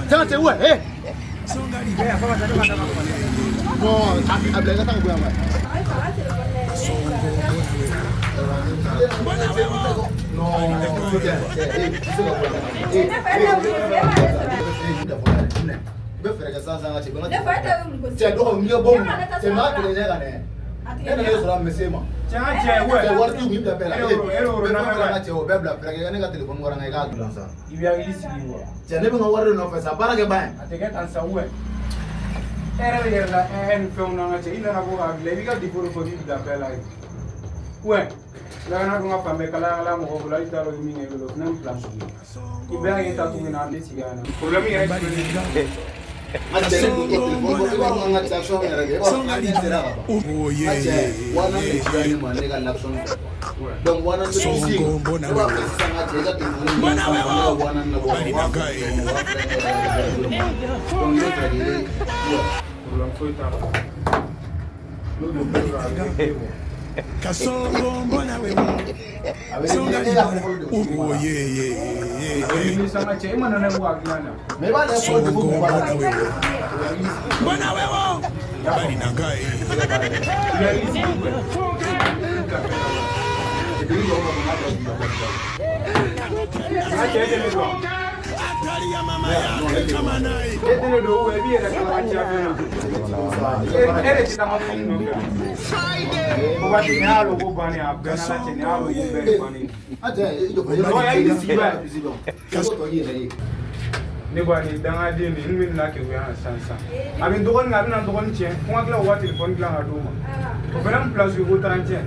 Tiens, t'es où? Eh! Non, habla esa tan buena. Kasongo mbona wewe songa oh yeah Nisema chema na nani wakiana mbona wewe bali nangai Atali ya mama ya kama nai Ndio ndio wewe bia kama achana Ere kitama fungu Kwa tinalo kwa ni abana na tinalo yebe kwa ni Aja, hiyo kwa hiyo. Ne bwa ni danga de ni min na ke wa sansa abin dogon ngari na dogon che kuma kila wa telefon kila na doma ko fela place ko 30